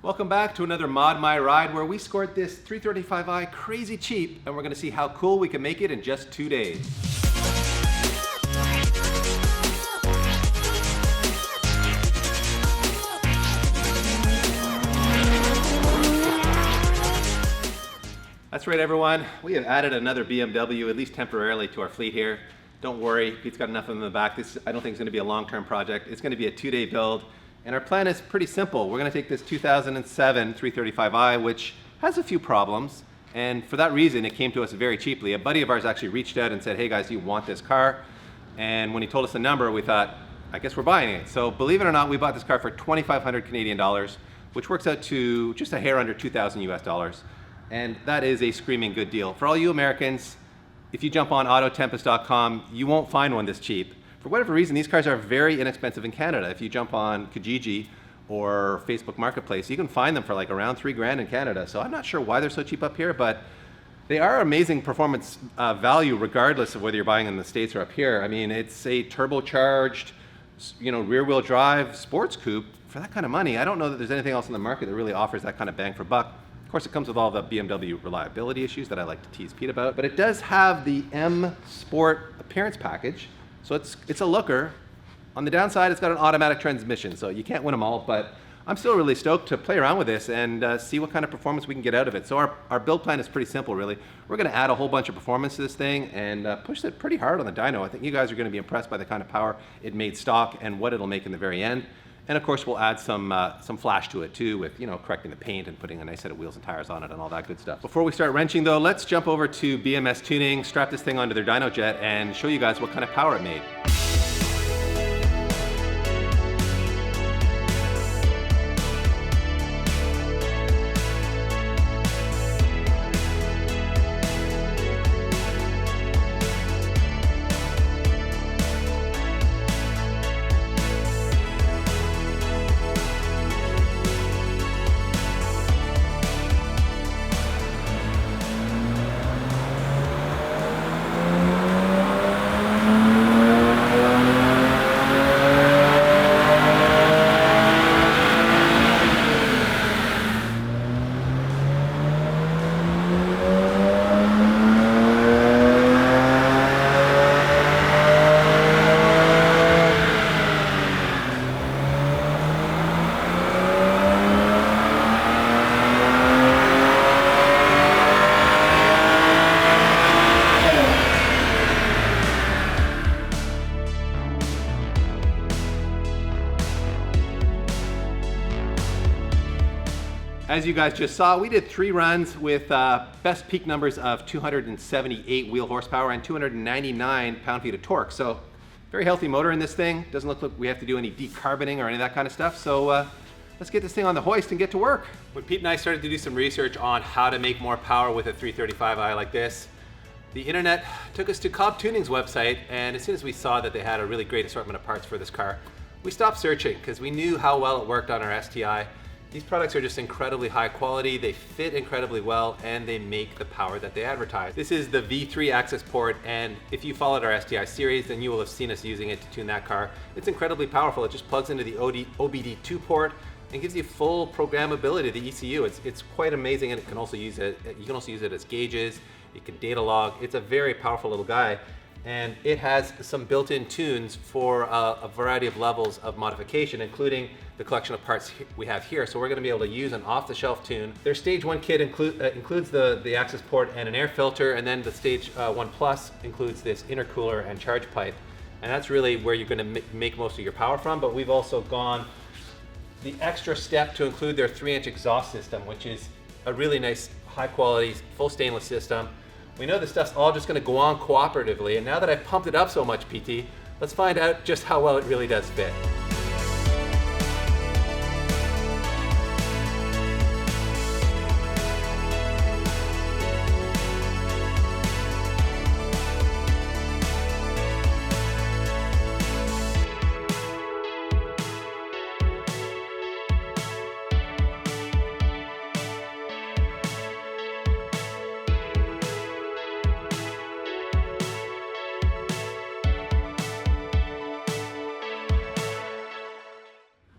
Welcome back to another Mod My Ride where we scored this 335i crazy cheap and we're going to see how cool we can make it in just 2 days. That's right everyone, we have added another BMW, at least temporarily, to our fleet here. Don't worry, Pete's got enough of them in the back. This I don't think is going to be a long-term project. It's going to be a 2-day build. And our plan is pretty simple. We're going to take this 2007 335i, which has a few problems. And for that reason, it came to us very cheaply. A buddy of ours actually reached out and said, hey guys, do you want this car? And when he told us the number, we thought, I guess we're buying it. So believe it or not, we bought this car for 2,500 Canadian dollars, which works out to just a hair under 2,000 US dollars. And that is a screaming good deal. For all you Americans, if you jump on autotempest.com, you won't find one this cheap. For whatever reason, these cars are very inexpensive in Canada. If you jump on Kijiji or Facebook Marketplace, you can find them for like around $3,000 in Canada. So I'm not sure why they're so cheap up here, but they are amazing performance value regardless of whether you're buying in the States or up here. I mean, it's a turbocharged, rear-wheel drive sports coupe. For that kind of money, I don't know that there's anything else in the market that really offers that kind of bang for buck. Of course, it comes with all the BMW reliability issues that I like to tease Pete about, but it does have the M Sport appearance package. So it's a looker. On the downside, it's got an automatic transmission, so you can't win them all, but I'm still really stoked to play around with this and see what kind of performance we can get out of it. So our build plan is pretty simple, really. We're gonna add a whole bunch of performance to this thing and push it pretty hard on the dyno. I think you guys are gonna be impressed by the kind of power it made stock and what it'll make in the very end. And of course, we'll add some flash to it too with, correcting the paint and putting a nice set of wheels and tires on it and all that good stuff. Before we start wrenching though, let's jump over to BMS Tuning, strap this thing onto their dyno jet and show you guys what kind of power it made. As you guys just saw, we did 3 runs with best peak numbers of 278 wheel horsepower and 299 pound-feet of torque. So very healthy motor in this thing. Doesn't look like we have to do any decarboning or any of that kind of stuff. So let's get this thing on the hoist and get to work. When Pete and I started to do some research on how to make more power with a 335i like this, the internet took us to Cobb Tuning's website, and as soon as we saw that they had a really great assortment of parts for this car, we stopped searching because we knew how well it worked on our STI. These products are just incredibly high quality, they fit incredibly well, and they make the power that they advertise. This is the V3 access port, and if you followed our STI series, then you will have seen us using it to tune that car. It's incredibly powerful. It just plugs into the OBD2 port and gives you full programmability of the ECU. It's quite amazing, and you can also use it as gauges, it can data log. It's a very powerful little guy. And it has some built-in tunes for a variety of levels of modification, including the collection of parts we have here. So we're going to be able to use an off-the-shelf tune. Their Stage 1 kit includes the access port and an air filter, and then the Stage 1 Plus includes this intercooler and charge pipe. And that's really where you're going to make most of your power from, but we've also gone the extra step to include their 3-inch exhaust system, which is a really nice, high-quality, full stainless system. We know this stuff's all just going to go on cooperatively, and now that I've pumped it up so much, PT, let's find out just how well it really does fit.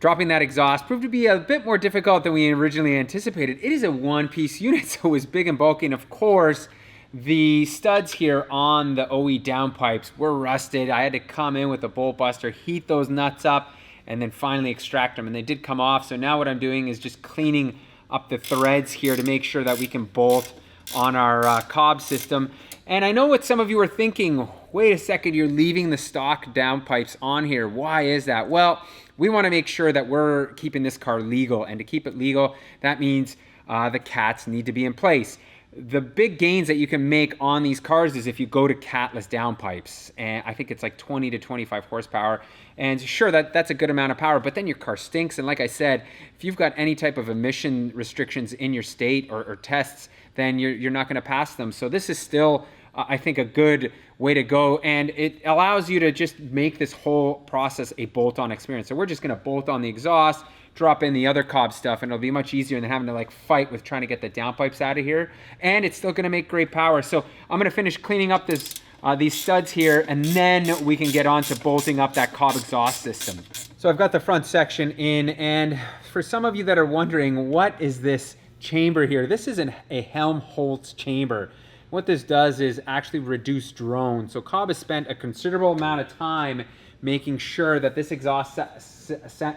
dropping that exhaust proved to be a bit more difficult than we originally anticipated. It is a one-piece unit, so it was big and bulky, and of course, the studs here on the OE downpipes were rusted. I had to come in with a bolt buster, heat those nuts up, and then finally extract them, and they did come off. So now what I'm doing is just cleaning up the threads here to make sure that we can bolt on our cob system. And I know what some of you are thinking, wait a second, you're leaving the stock downpipes on here. Why is that? Well, we want to make sure that we're keeping this car legal, and to keep it legal, that means the cats need to be in place. The big gains that you can make on these cars is if you go to catless downpipes, and I think it's like 20 to 25 horsepower, and sure, that's a good amount of power, but then your car stinks, and like I said, if you've got any type of emission restrictions in your state or tests, then you're not going to pass them. So this is still, I think, a good way to go, and it allows you to just make this whole process a bolt-on experience. So we're just going to bolt on the exhaust, drop in the other cob stuff, and it'll be much easier than having to like fight with trying to get the downpipes out of here. And it's still going to make great power. So I'm going to finish cleaning up this these studs here, and then we can get on to bolting up that cob exhaust system. So I've got the front section in, and for some of you that are wondering, what is this chamber here? This is a Helmholtz chamber. What this does is actually reduce drone. So Cobb has spent a considerable amount of time making sure that this exhaust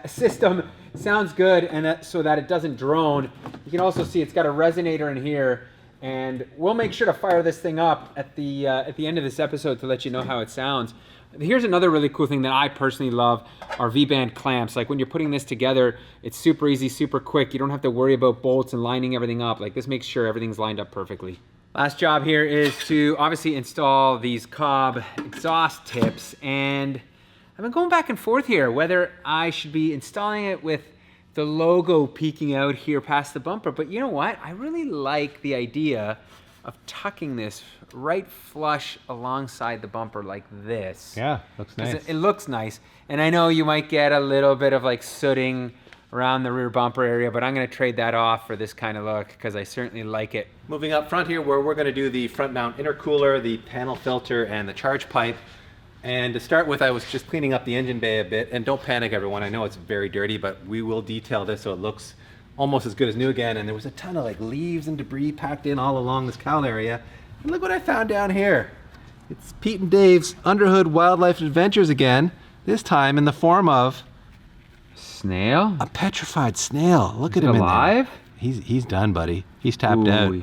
system sounds good, and so that it doesn't drone. You can also see it's got a resonator in here, and we'll make sure to fire this thing up at the end of this episode to let you know how it sounds. Here's another really cool thing that I personally love, are V-band clamps. Like when you're putting this together, it's super easy, super quick. You don't have to worry about bolts and lining everything up. Like this makes sure everything's lined up perfectly. Last job here is to obviously install these Cobb exhaust tips, and I've been going back and forth here whether I should be installing it with the logo peeking out here past the bumper, but you know what? I really like the idea of tucking this right flush alongside the bumper like this. Yeah, looks nice. It looks nice, and I know you might get a little bit of like sooting around the rear bumper area, but I'm going to trade that off for this kind of look because I certainly like it. Moving up front here, where we're going to do the front mount intercooler, the panel filter, and the charge pipe. And to start with, I was just cleaning up the engine bay a bit, and don't panic everyone, I know it's very dirty, but we will detail this so it looks almost as good as new again. And there was a ton of like leaves and debris packed in all along this cowl area. And look what I found down here. It's Pete and Dave's Underhood Wildlife Adventures again, this time in the form of snail? A petrified snail. Look at him alive? In there. He's done, buddy. He's tapped out.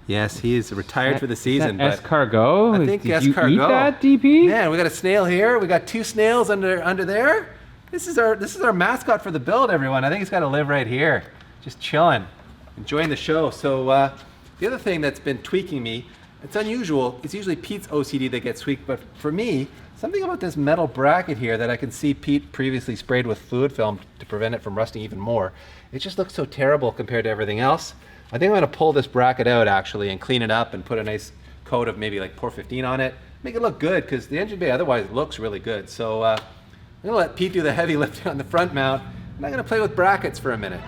Yes, he is retired for the season. But escargot? I think Did escargot. you eat that, DP? Man, we got a snail here. We got two snails under there. This is our mascot for the build, everyone. I think he's got to live right here, just chilling, enjoying the show. So the other thing that's been tweaking me, it's unusual. It's usually Pete's OCD that gets tweaked, but for me, something about this metal bracket here that I can see Pete previously sprayed with fluid film to prevent it from rusting even more. It just looks so terrible compared to everything else. I think I'm going to pull this bracket out actually and clean it up and put a nice coat of maybe like Por 15 on it. Make it look good because the engine bay otherwise looks really good. So I'm going to let Pete do the heavy lifting on the front mount, and I'm going to play with brackets for a minute.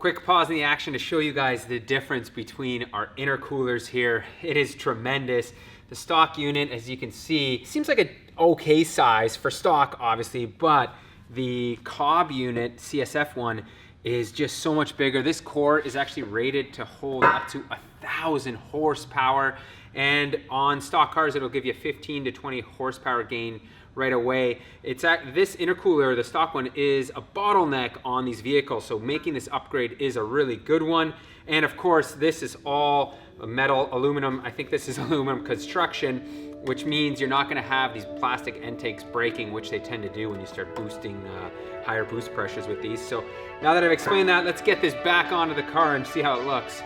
Quick pause in the action to show you guys the difference between our intercoolers here. It is tremendous. The stock unit, as you can see, seems like an okay size for stock, obviously, but the Cobb unit, CSF one, is just so much bigger. This core is actually rated to hold up to 1,000 horsepower, and on stock cars it'll give you 15 to 20 horsepower gain right away. This intercooler, the stock one, is a bottleneck on these vehicles, so making this upgrade is a really good one. And of course, this is all metal, aluminum. I think this is aluminum construction, which means you're not going to have these plastic intakes breaking, which they tend to do when you start boosting higher boost pressures with these. So now that I've explained that, let's get this back onto the car and see how it looks.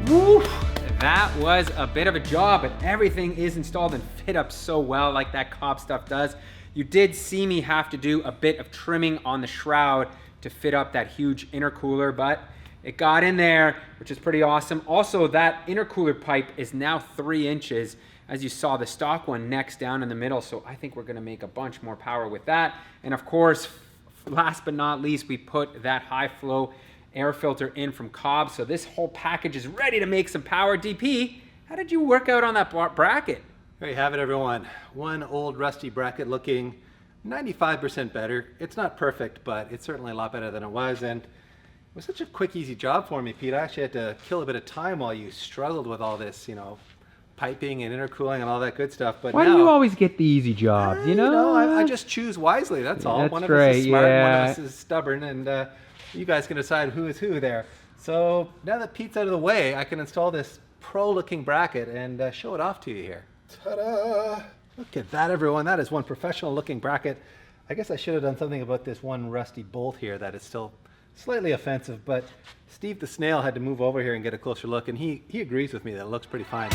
Woo! That was a bit of a job, but everything is installed and fit up so well like that Cobb stuff does. You did see me have to do a bit of trimming on the shroud to fit up that huge intercooler, but it got in there, which is pretty awesome. Also, that intercooler pipe is now 3 inches. As you saw, the stock one necks down in the middle, so I think we're gonna make a bunch more power with that. And of course, last but not least, we put that high flow air filter in from Cobb, so this whole package is ready to make some power. DP, how did you work out on that bracket? There you have it, everyone. One old rusty bracket looking 95% better. It's not perfect, but it's certainly a lot better than it was, and it was such a quick, easy job for me, Pete. I actually had to kill a bit of time while you struggled with all this, you know, piping and intercooling and all that good stuff. But why do you always get the easy jobs, you know? I just choose wisely, that's all. That's one of right, us is smart, yeah. one of us is stubborn, and you guys can decide who is who there. So now that Pete's out of the way, I can install this pro-looking bracket and show it off to you here. Ta-da! Look at that, everyone. That is one professional-looking bracket. I guess I should have done something about this one rusty bolt here that is still slightly offensive, but Steve the Snail had to move over here and get a closer look, and he agrees with me that it looks pretty fine.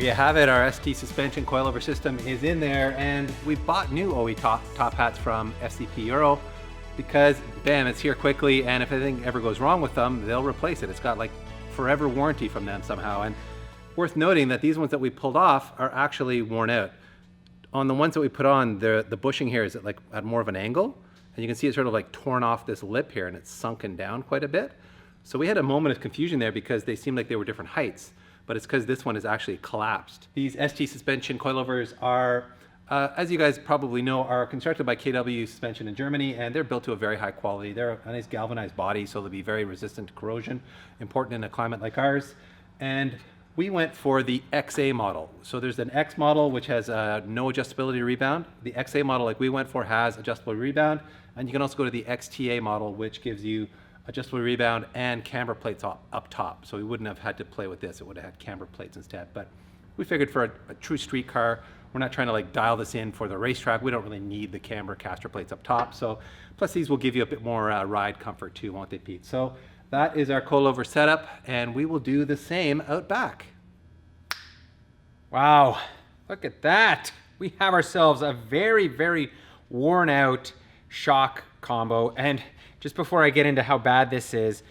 There you have it. Our ST suspension coilover system is in there, and we bought new OE top hats from FCP Euro because, bam, it's here quickly, and if anything ever goes wrong with them, they'll replace it. It's got like forever warranty from them somehow. And worth noting that these ones that we pulled off are actually worn out. On the ones that we put on, the bushing here is at more of an angle, and you can see it's sort of like torn off this lip here, and it's sunken down quite a bit. So we had a moment of confusion there because they seemed like they were different heights, but it's because this one is actually collapsed. These ST suspension coilovers are, as you guys probably know, are constructed by KW Suspension in Germany, and they're built to a very high quality. They're a nice galvanized body, so they'll be very resistant to corrosion, important in a climate like ours. And we went for the XA model. So there's an X model which has no adjustability rebound. The XA model like we went for has adjustable rebound, and you can also go to the XTA model, which gives you adjustable rebound and camber plates up top. So we wouldn't have had to play with this. It would have had camber plates instead. But we figured for a true street car, we're not trying to like dial this in for the racetrack. We don't really need the camber caster plates up top. So plus these will give you a bit more ride comfort too, won't they, Pete? So that is our coilover setup, and we will do the same out back. Wow, look at that. We have ourselves a very, very worn out shock combo. And just before I get into how bad this is,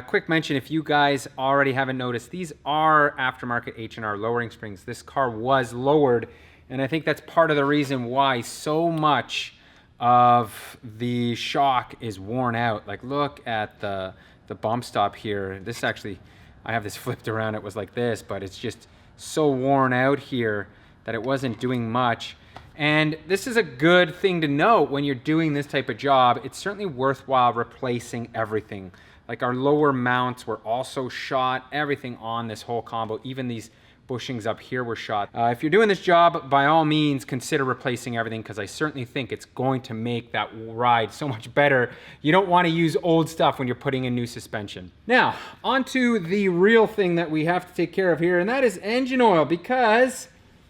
quick mention, if you guys already haven't noticed, these are aftermarket H&R lowering springs. This car was lowered, and I think that's part of the reason why so much of the shock is worn out. Like, look at the bump stop here. This actually, I have this flipped around, it was like this, but it's just so worn out here that it wasn't doing much. And this is a good thing to note when you're doing this type of job. It's certainly worthwhile replacing everything. Like our lower mounts were also shot, everything on this whole combo, even these bushings up here were shot. If you're doing this job, by all means, consider replacing everything, because I certainly think it's going to make that ride so much better. You don't want to use old stuff when you're putting in new suspension. Now, onto the real thing that we have to take care of here, and that is engine oil, because,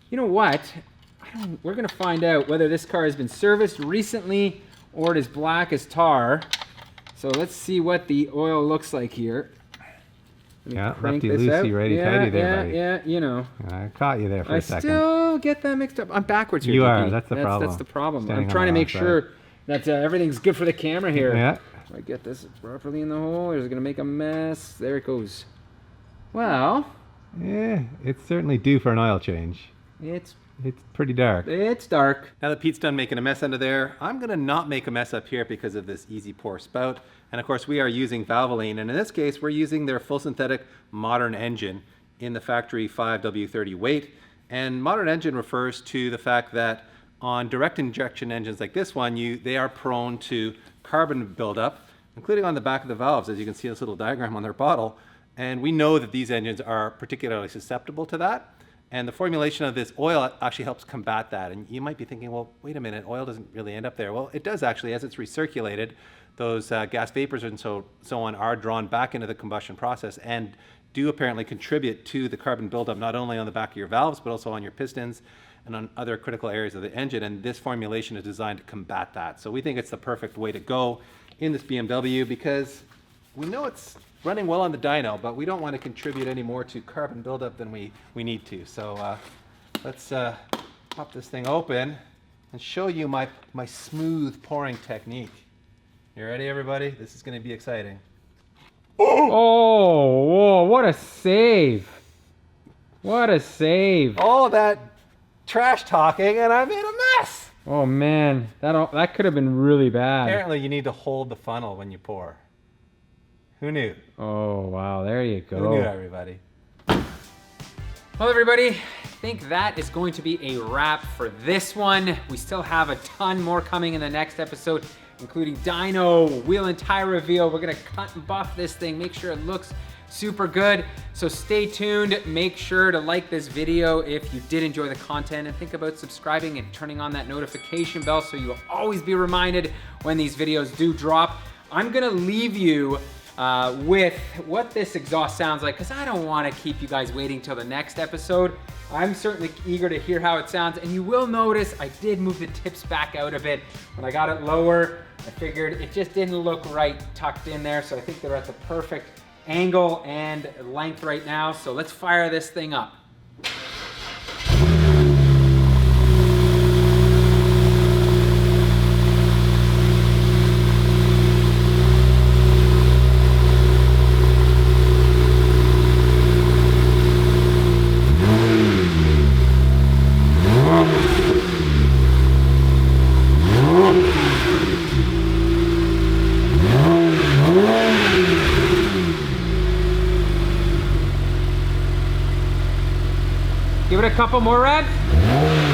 you know what? We're gonna find out whether this car has been serviced recently or it is black as tar. So let's see what the oil looks like here. Yeah, lefty-loosey, righty-tighty there, buddy. Yeah, you know. I caught you there for a second. I still get that mixed up. I'm backwards here. You DP. are, that's the problem. That's the problem. Standing I'm trying to on the make wrong sure that everything's good for the camera here. Yeah. Do I get this properly in the hole, or is it gonna make a mess? There it goes. Well. Yeah, it's certainly due for an oil change. It's pretty dark. It's dark. Now that Pete's done making a mess under there, I'm gonna not make a mess up here because of this easy pour spout. And of course we are using Valvoline, and in this case we're using their full synthetic modern engine in the factory 5W30 weight. And modern engine refers to the fact that on direct injection engines like this one, they are prone to carbon buildup, including on the back of the valves, as you can see in this little diagram on their bottle. And we know that these engines are particularly susceptible to that. And the formulation of this oil actually helps combat that. And you might be thinking, well, wait a minute, oil doesn't really end up there. Well, it does actually. As it's recirculated, those gas vapors and so on are drawn back into the combustion process and do apparently contribute to the carbon buildup, not only on the back of your valves, but also on your pistons and on other critical areas of the engine. And this formulation is designed to combat that. So we think it's the perfect way to go in this BMW, because we know it's running well on the dyno, but we don't want to contribute any more to carbon buildup than we need to. So let's pop this thing open and show you my smooth pouring technique. You ready, everybody? This is going to be exciting. Oh, whoa, what a save. What a save. All that trash talking, and I made a mess. Oh man, that could have been really bad. Apparently you need to hold the funnel when you pour. Who knew? Oh wow, there you go. Who knew, everybody? Well, everybody, I think that is going to be a wrap for this one. We still have a ton more coming in the next episode, including dyno, wheel and tire reveal. We're gonna cut and buff this thing, make sure it looks super good. So stay tuned. Make sure to like this video if you did enjoy the content, and think about subscribing and turning on that notification bell so you'll always be reminded when these videos do drop. I'm gonna leave you with what this exhaust sounds like, because I don't want to keep you guys waiting till the next episode. I'm certainly eager to hear how it sounds, and you will notice I did move the tips back out a bit. When I got it lower, I figured it just didn't look right tucked in there, so I think they're at the perfect angle and length right now. So let's fire this thing up. Give it a couple more revs.